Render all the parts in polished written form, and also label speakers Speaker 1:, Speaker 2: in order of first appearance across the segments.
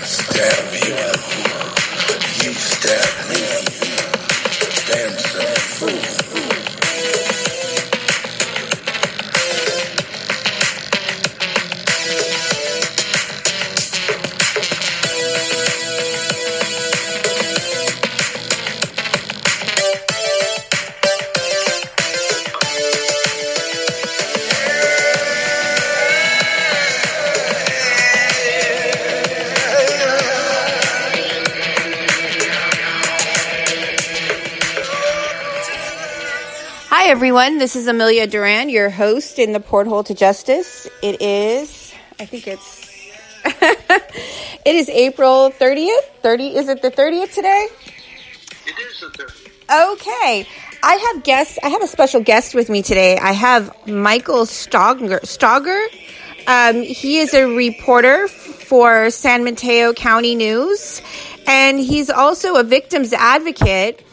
Speaker 1: Stab me, you stab me. Damn son, fool.
Speaker 2: Hi, everyone. This is Amelia Duran, your host in the Porthole to Justice. It is April 30th. Is it the 30th today?
Speaker 3: It is the 30th.
Speaker 2: Okay. I have a special guest with me today. I have Micheal Stroger. He is a reporter for San Mateo County News, and he's also a victim's advocate.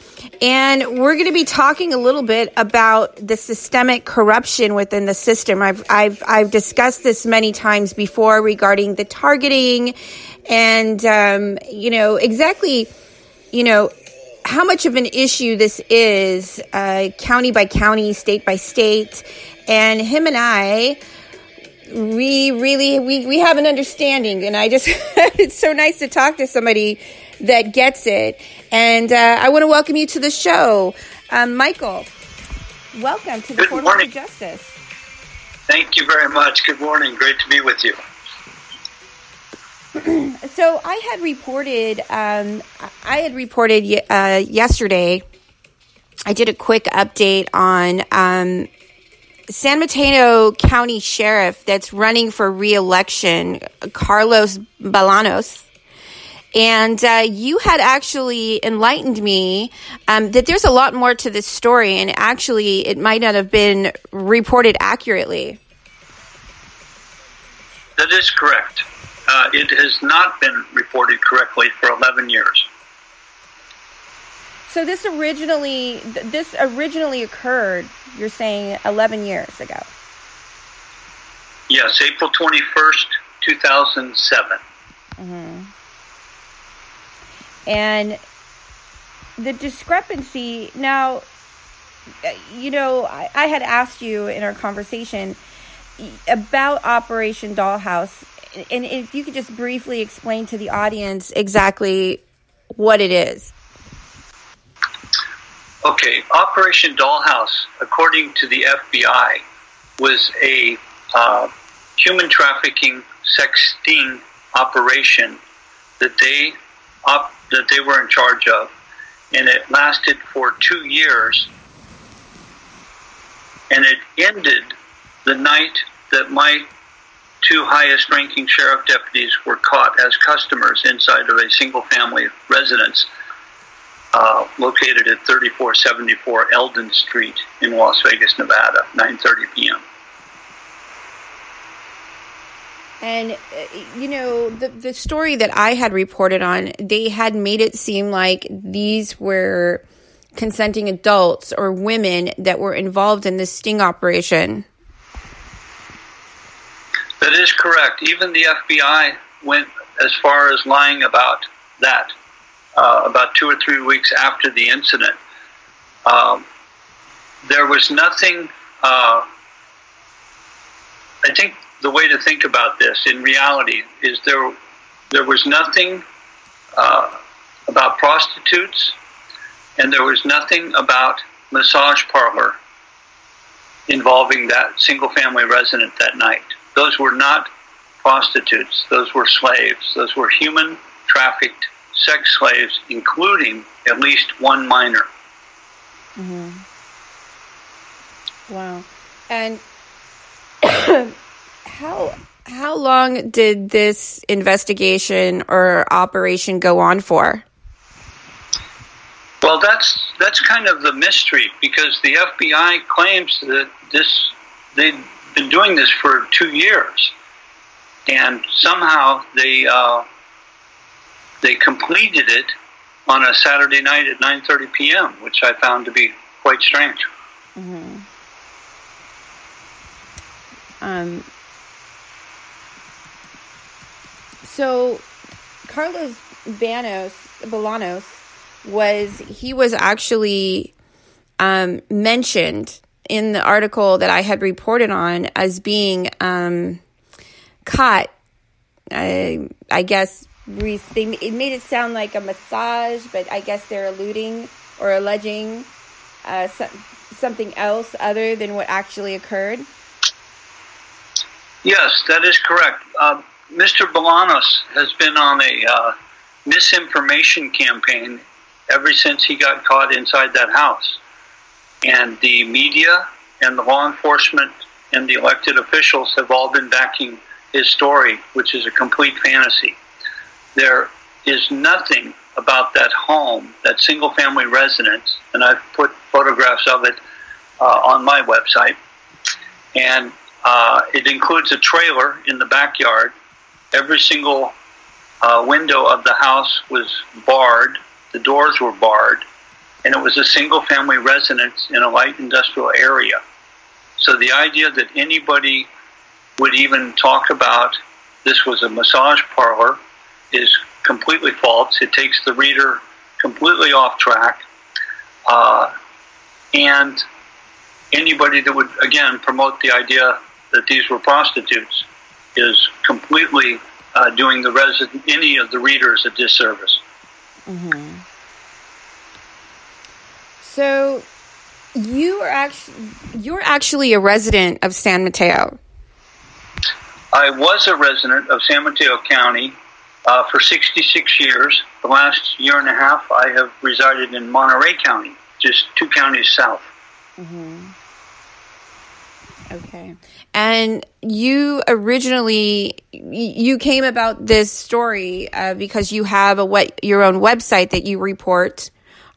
Speaker 2: And we're going to be talking a little bit about the systemic corruption within the system. I've discussed this many times before regarding the targeting and, exactly, how much of an issue this is, county by county, state by state. And him and I, we have an understanding. And it's so nice to talk to somebody that gets it. And I want to welcome you to the show. Micheal, welcome to the Porthole to Justice.
Speaker 3: Thank you very much. Good morning. Great to be with you.
Speaker 2: So I had reported yesterday. I did a quick update on San Mateo County Sheriff that's running for re-election, Carlos Bolanos. And you had actually enlightened me that there's a lot more to this story, and actually it might not have been reported accurately.
Speaker 3: That is correct. It has not been reported correctly for 11 years.
Speaker 2: So this originally occurred, you're saying, 11 years ago?
Speaker 3: Yes, April 21st, 2007.
Speaker 2: Mm-hmm. And the discrepancy, now, I had asked you in our conversation about Operation Dollhouse, and if you could just briefly explain to the audience exactly what it is.
Speaker 3: Okay, Operation Dollhouse, according to the FBI, was a human trafficking, sex sting operation that they were in charge of, and it lasted for 2 years, and it ended the night that my two highest ranking sheriff deputies were caught as customers inside of a single family residence located at 3474 Eldon Street in Las Vegas, Nevada, 9:30 p.m.
Speaker 2: And, the story that I had reported on, they had made it seem like these were consenting adults or women that were involved in this sting operation.
Speaker 3: That is correct. Even the FBI went as far as lying about that, about 2 or 3 weeks after the incident. There was nothing, I think, the way to think about this in reality is there was nothing about prostitutes, and there was nothing about massage parlor involving that single family resident that night. Those were not prostitutes. Those were slaves. Those were human trafficked sex slaves, including at least one minor.
Speaker 2: Mm-hmm. Wow. And how long did this investigation or operation go on for?
Speaker 3: Well, that's kind of the mystery, because the FBI claims that they've been doing this for 2 years, and somehow they completed it on a Saturday night at 9:30 p.m., which I found to be quite strange.
Speaker 2: Mm-hmm. So Carlos Bolanos was actually mentioned in the article that I had reported on as being caught. I guess it made it sound like a massage, but I guess they're alluding or alleging something else other than what actually occurred.
Speaker 3: Yes, that is correct. Mr. Bolanos has been on a misinformation campaign ever since he got caught inside that house. And the media and the law enforcement and the elected officials have all been backing his story, which is a complete fantasy. There is nothing about that home, that single-family residence, and I've put photographs of it on my website, and it includes a trailer in the backyard. Every single window of the house was barred, the doors were barred, and it was a single-family residence in a light industrial area. So the idea that anybody would even talk about this was a massage parlor is completely false. It takes the reader completely off track. And anybody that would, again, promote the idea that these were prostitutes is completely doing any of the readers a disservice.
Speaker 2: Mm-hmm. So you're actually a resident of San Mateo.
Speaker 3: I was a resident of San Mateo County for 66 years. The last year and a half, I have resided in Monterey County, just 2 counties south.
Speaker 2: Mm-hmm. Okay. And you originally, you came about this story because you have your own website that you report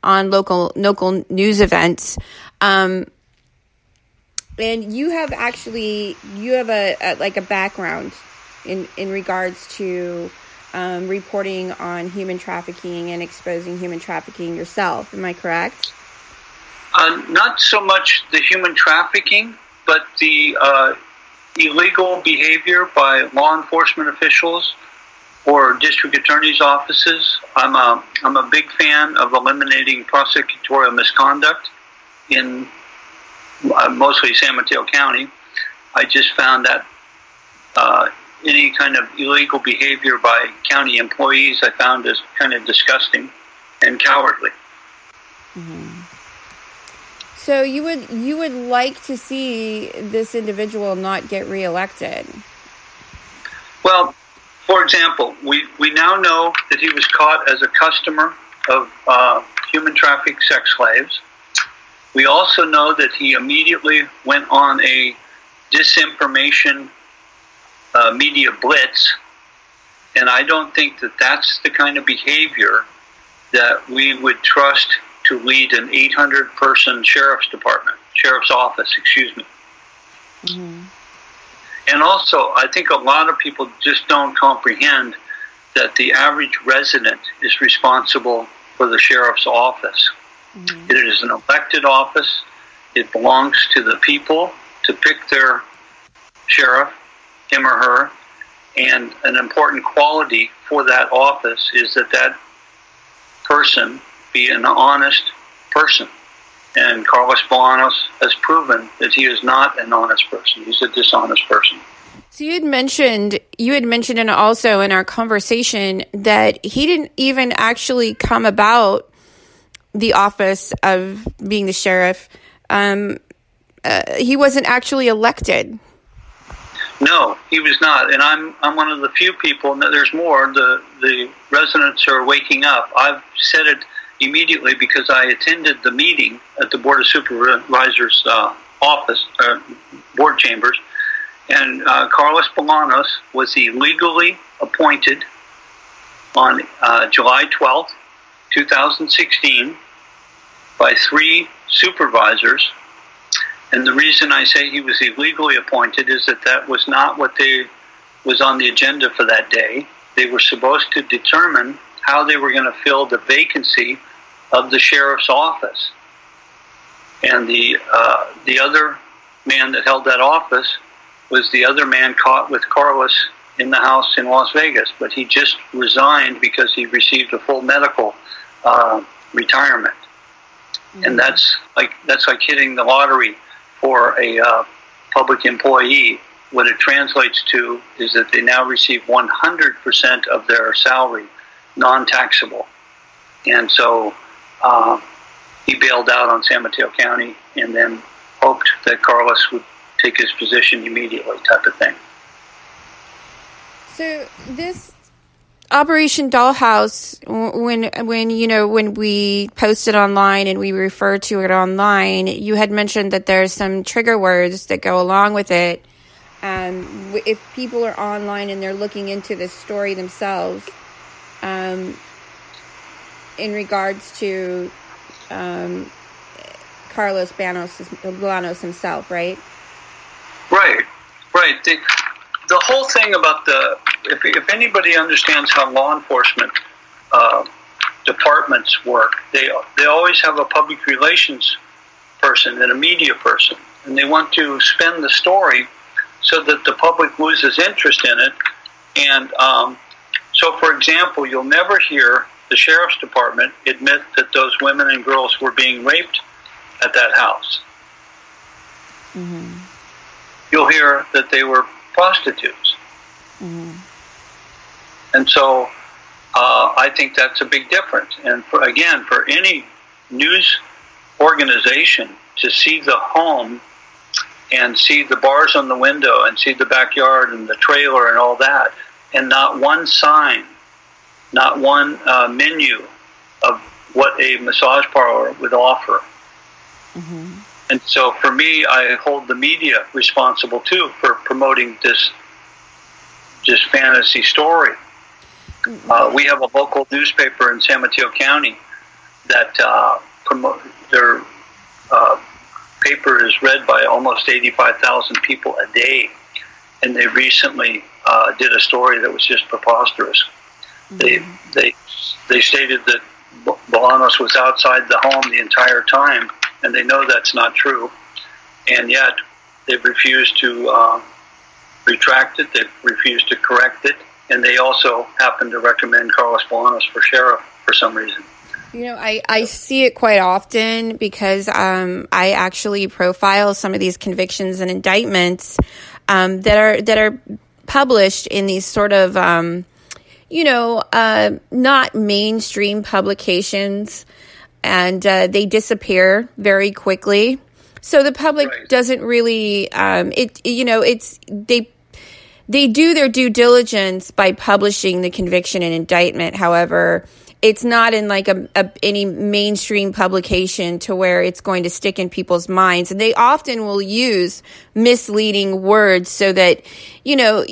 Speaker 2: on local news events. And you have a background in regards to reporting on human trafficking and exposing human trafficking yourself. Am I correct?
Speaker 3: Not so much the human trafficking, but the illegal behavior by law enforcement officials or district attorney's offices. I'm a big fan of eliminating prosecutorial misconduct in mostly San Mateo County. I just found that any kind of illegal behavior by county employees I found is kind of disgusting and cowardly.
Speaker 2: Mm-hmm. So you would like to see this individual not get reelected?
Speaker 3: Well, for example, we now know that he was caught as a customer of human trafficked sex slaves. We also know that he immediately went on a disinformation media blitz, and I don't think that that's the kind of behavior that we would trust to lead an 800-person sheriff's office. Mm-hmm. And also, I think a lot of people just don't comprehend that the average resident is responsible for the sheriff's office. Mm-hmm. It is an elected office. It belongs to the people to pick their sheriff, him or her, and an important quality for that office is that person be an honest person. And Carlos Bolanos has proven that he is not an honest person. He's a dishonest person.
Speaker 2: So you had mentioned and also in our conversation that he didn't even actually come about the office of being the sheriff. He wasn't actually elected.
Speaker 3: No, he was not. And I'm one of the few people, and there's more, the residents are waking up. I've said it immediately because I attended the meeting at the Board of Supervisors office, board chambers, and Carlos Bolanos was illegally appointed on July 12th, 2016 by 3 supervisors. And the reason I say he was illegally appointed is that was not what was on the agenda for that day. They were supposed to determine how they were going to fill the vacancy of the sheriff's office. And the other man that held that office was the other man caught with Carlos in the house in Las Vegas, but he just resigned because he received a full medical retirement. Mm-hmm. And that's like hitting the lottery for a public employee. What it translates to is that they now receive 100% of their salary, non-taxable. And so he bailed out on San Mateo County and then hoped that Carlos would take his position immediately, type of thing.
Speaker 2: So this Operation Dollhouse, when we posted online and we referred to it online, you had mentioned that there's some trigger words that go along with it. If people are online and they're looking into this story themselves, in regards to Carlos Bolanos himself, right? Right.
Speaker 3: The whole thing about if anybody understands how law enforcement departments work, they always have a public relations person and a media person, and they want to spin the story so that the public loses interest in it. And so, for example, you'll never hear the sheriff's department admit that those women and girls were being raped at that house. Mm-hmm. You'll hear that they were prostitutes. Mm-hmm. And so I think that's a big difference. And for any news organization to see the home and see the bars on the window and see the backyard and the trailer and all that, and not one sign, not one menu of what a massage parlor would offer. Mm-hmm. And so for me, I hold the media responsible too for promoting this just fantasy story. We have a local newspaper in San Mateo County that their paper is read by almost 85,000 people a day, and they recently did a story that was just preposterous. Mm-hmm. They stated that Bolanos was outside the home the entire time, and they know that's not true, and yet they've refused to retract it, they've refused to correct it, and they also happen to recommend Carlos Bolanos for sheriff for some reason.
Speaker 2: I see it quite often because I actually profile some of these convictions and indictments that are published in these sort of not mainstream publications, and they disappear very quickly. So the public doesn't really they do their due diligence by publishing the conviction and indictment. However, it's not in like any mainstream publication to where it's going to stick in people's minds. And they often will use misleading words so that, you're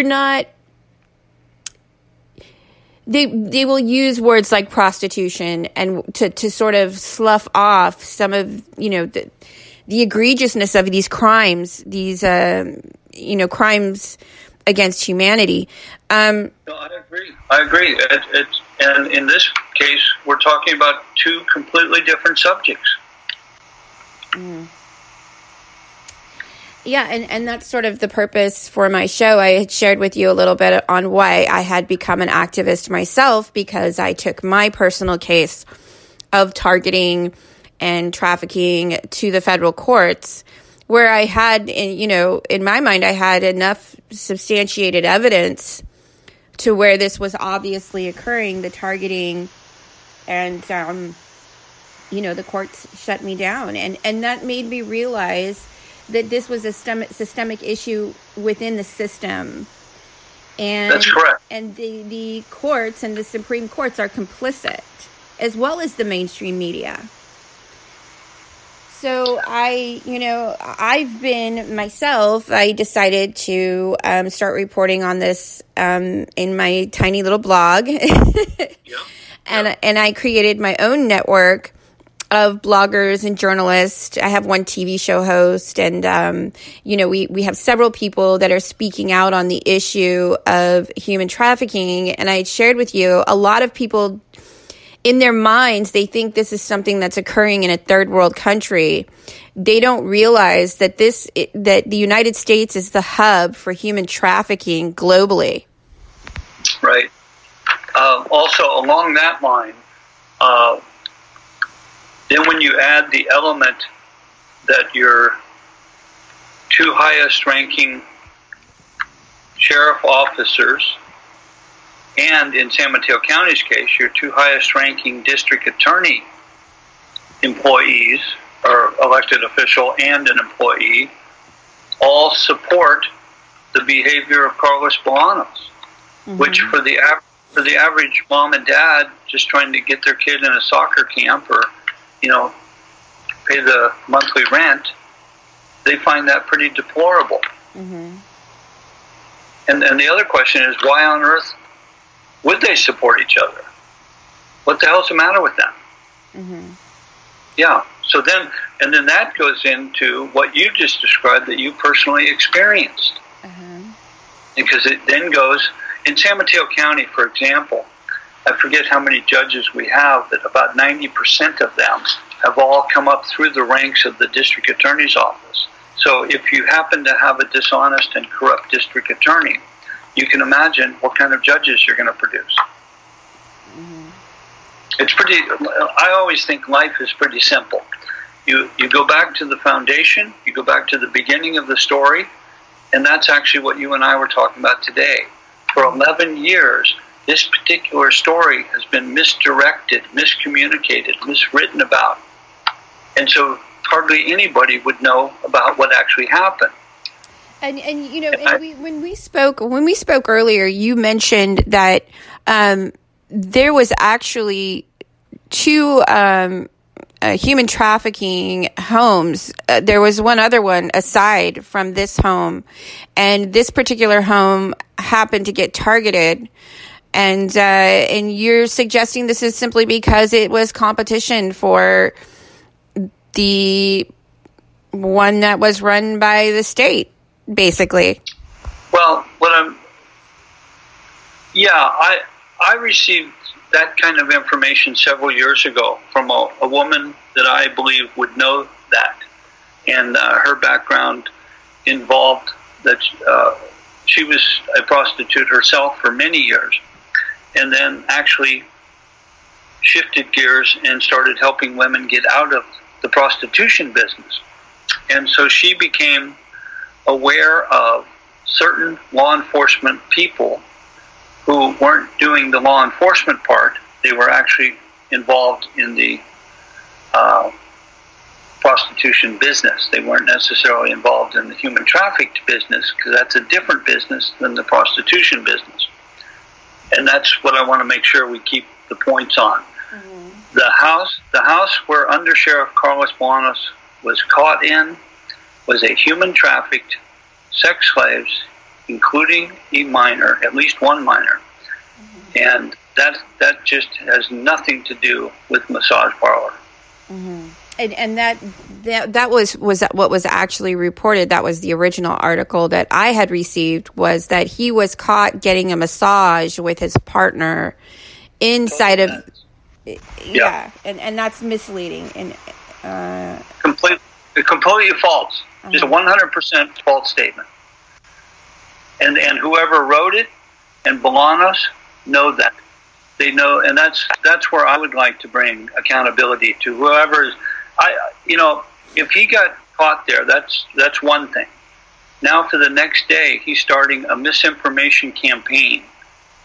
Speaker 2: not, they will use words like prostitution and to sort of slough off some of, the egregiousness of these crimes, these, crimes against humanity.
Speaker 3: No, I agree. And in this case, we're talking about two completely different subjects.
Speaker 2: Mm. Yeah, and that's sort of the purpose for my show. I had shared with you a little bit on why I had become an activist myself, because I took my personal case of targeting and trafficking to the federal courts, where I had, in my mind, I had enough substantiated evidence to where this was obviously occurring, the targeting, and, the courts shut me down. And that made me realize that this was a systemic issue within the system. And
Speaker 3: that's correct.
Speaker 2: And the courts and the Supreme Courts are complicit, as well as the mainstream media. So I decided to start reporting on this in my tiny little blog. And I created my own network of bloggers and journalists. I have one TV show host, and we have several people that are speaking out on the issue of human trafficking. And I shared with you, a lot of people in their minds, they think this is something that's occurring in a third world country. They don't realize that that the United States is the hub for human trafficking globally.
Speaker 3: Right. Also, along that line, then when you add the element that your two highest ranking sheriff officers, and in San Mateo County's case, your two highest ranking district attorney employees, or elected official and an employee, all support the behavior of Carlos Bolanos, which for the average mom and dad just trying to get their kid in a soccer camp or, pay the monthly rent, they find that pretty deplorable. And the other question is, why on earth would they support each other? What the hell's the matter with them? Yeah. So then that goes into what you just described that you personally experienced. Because it then goes, in San Mateo County, for example, I forget how many judges we have, but about 90% of them have all come up through the ranks of the district attorney's office. So if you happen to have a dishonest and corrupt district attorney, you can imagine what kind of judges you're going to produce. It's I always think life is pretty simple. You go back to the foundation, you go back to the beginning of the story, and that's actually what you and I were talking about today. For 11 years, this particular story has been misdirected, miscommunicated, miswritten about. And so hardly anybody would know about what actually happened.
Speaker 2: And when we spoke earlier, you mentioned that there was actually two human trafficking homes. There was one other one aside from this home, and this particular home happened to get targeted. And you're suggesting this is simply because it was competition for the one that was run by the state, basically.
Speaker 3: Well, I received that kind of information several years ago from a woman that I believe would know that, and her background involved that she was a prostitute herself for many years, and then actually shifted gears and started helping women get out of the prostitution business. And so she became aware of certain law enforcement people who weren't doing the law enforcement part. They were actually involved in the prostitution business. They weren't necessarily involved in the human trafficked business, because that's a different business than the prostitution business. And that's what I want to make sure we keep the points on. The house where Under Sheriff Carlos Bolanos was caught in was a human trafficked sex slaves, including a minor, at least one minor. And that just has nothing to do with massage parlor.
Speaker 2: And that was what was actually reported. That was the original article that I had received, was that he was caught getting a massage with his partner inside of and that's misleading and
Speaker 3: completely false. Just a 100% false statement. And whoever wrote it and Bolanos know that. They know, and that's where I would like to bring accountability to whoever is. If he got caught there, that's one thing. Now for the next day, he's starting a misinformation campaign,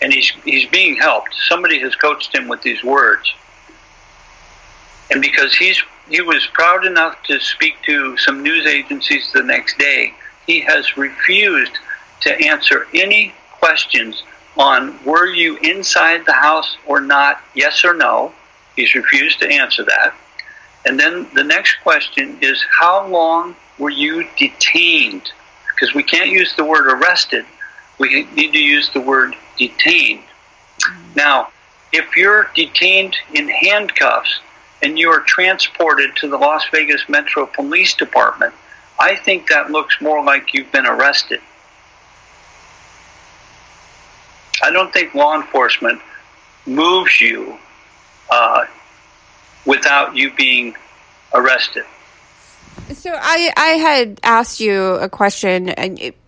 Speaker 3: and he's being helped. Somebody has coached him with these words, and because he was proud enough to speak to some news agencies the next day, he has refused to answer any questions on were you inside the house or not, yes or no. He's refused to answer that. And then the next question is, how long were you detained? Because we can't use the word arrested. We need to use the word detained. Now, if you're detained in handcuffs and you are transported to the Las Vegas Metro Police Department, I think that looks more like you've been arrested. I don't think law enforcement moves you without you being arrested.
Speaker 2: So I had asked you a question.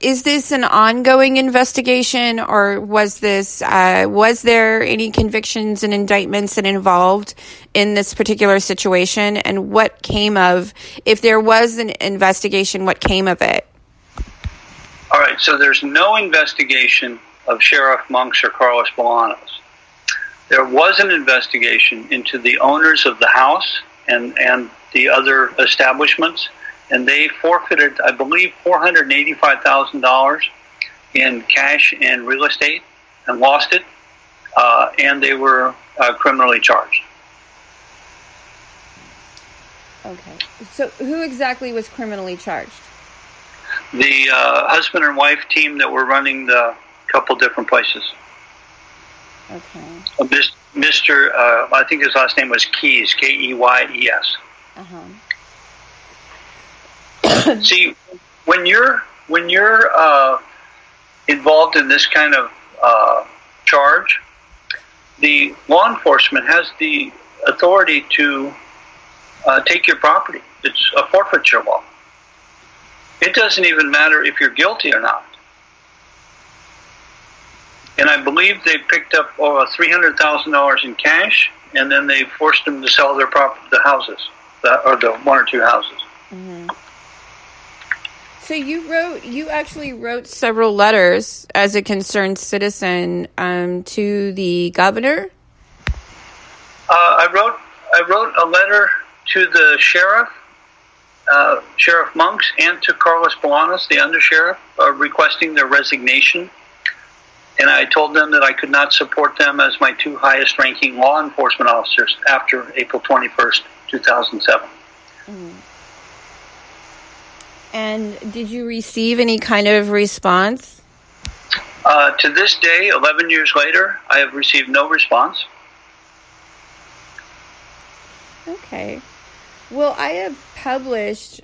Speaker 2: Is this an ongoing investigation, or was there any convictions and indictments involved in this particular situation? And what came of, if there was an investigation, what came of it?
Speaker 3: All right, so there's no investigation of Sheriff Monks or Carlos Bolanos. There was an investigation into the owners of the house and the other establishments, and they forfeited, I believe, $485,000 in cash and real estate and lost it, and they were criminally charged.
Speaker 2: Okay. So who exactly was criminally charged?
Speaker 3: The husband and wife team that were running the couple different places.
Speaker 2: Okay.
Speaker 3: Mr. I think his last name was Keyes, Keyes. See, when you're involved in this kind of charge, the law enforcement has the authority to take your property. It's a forfeiture law. It doesn't even matter if you're guilty or not. And I believe they picked up over $300,000 in cash, and then they forced them to sell their property, the houses, or the one or two houses.
Speaker 2: Mm-hmm. So you actually wrote several letters as a concerned citizen to the governor?
Speaker 3: I wrote a letter to the sheriff, Sheriff Monks, and to Carlos Bolanos, the undersheriff, requesting their resignation. And I told them that I could not support them as my two highest-ranking law enforcement officers after April 21st, 2007.
Speaker 2: Mm. And did you receive any kind of response?
Speaker 3: To this day, 11 years later, I have received no response.
Speaker 2: Okay. Well, I have published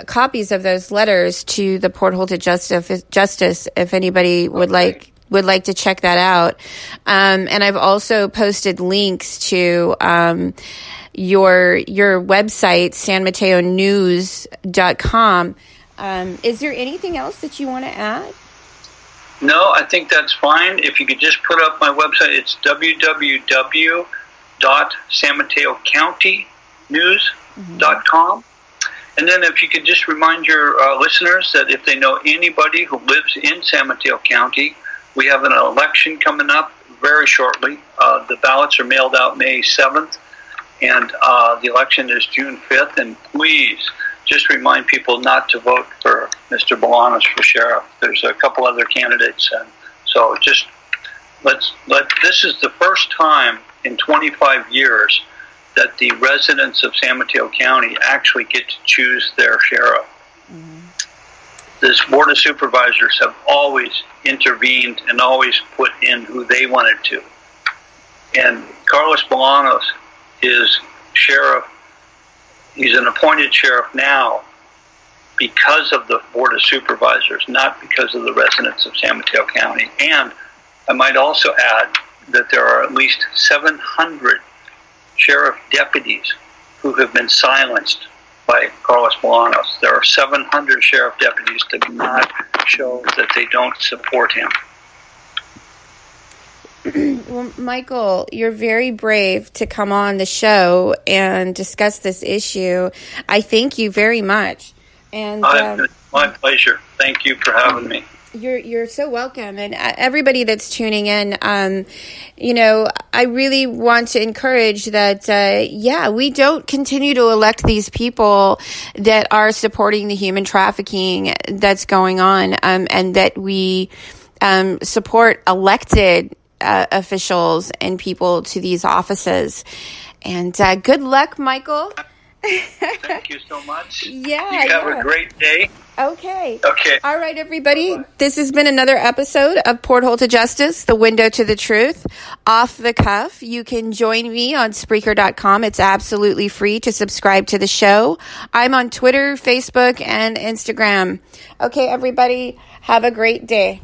Speaker 2: copies of those letters to the Porthole to Justice if anybody would like to check that out. And I've also posted links to your website, sanmataonews.com. Is there anything else that you want to add?
Speaker 3: No, I think that's fine. If you could just put up my website, it's www.sanmataocountynews.com. And then if you could just remind your listeners that if they know anybody who lives in San Mateo County, we have an election coming up very shortly. The ballots are mailed out May 7th, and the election is June 5th. And please just remind people not to vote for Mr. Bolanos for sheriff. There's a couple other candidates. And so just this is the first time in 25 years that the residents of San Mateo County actually get to choose their sheriff. Mm-hmm. This Board of Supervisors have always intervened and always put in who they wanted to. And Carlos Bolanos is sheriff. He's an appointed sheriff now because of the Board of Supervisors, not because of the residents of San Mateo County. And I might also add that there are at least 700 sheriff deputies who have been silenced by Carlos Bolanos. There are 700 sheriff deputies that do not show that they don't support him.
Speaker 2: Well, Michael, you're very brave to come on the show and discuss this issue. I thank you very much. And
Speaker 3: my pleasure. Thank you for having me.
Speaker 2: You're so welcome. And everybody that's tuning in, I really want to encourage that, we don't continue to elect these people that are supporting the human trafficking that's going on, and that we support elected officials and people to these offices. And good luck, Michael.
Speaker 3: Thank you so much.
Speaker 2: Yeah.
Speaker 3: You have a great day.
Speaker 2: Okay.
Speaker 3: Okay.
Speaker 2: All right, everybody. Bye-bye. This has been another episode of Porthole to Justice, the window to the truth. Off the cuff. You can join me on Spreaker.com. It's absolutely free to subscribe to the show. I'm on Twitter, Facebook, and Instagram. Okay, everybody. Have a great day.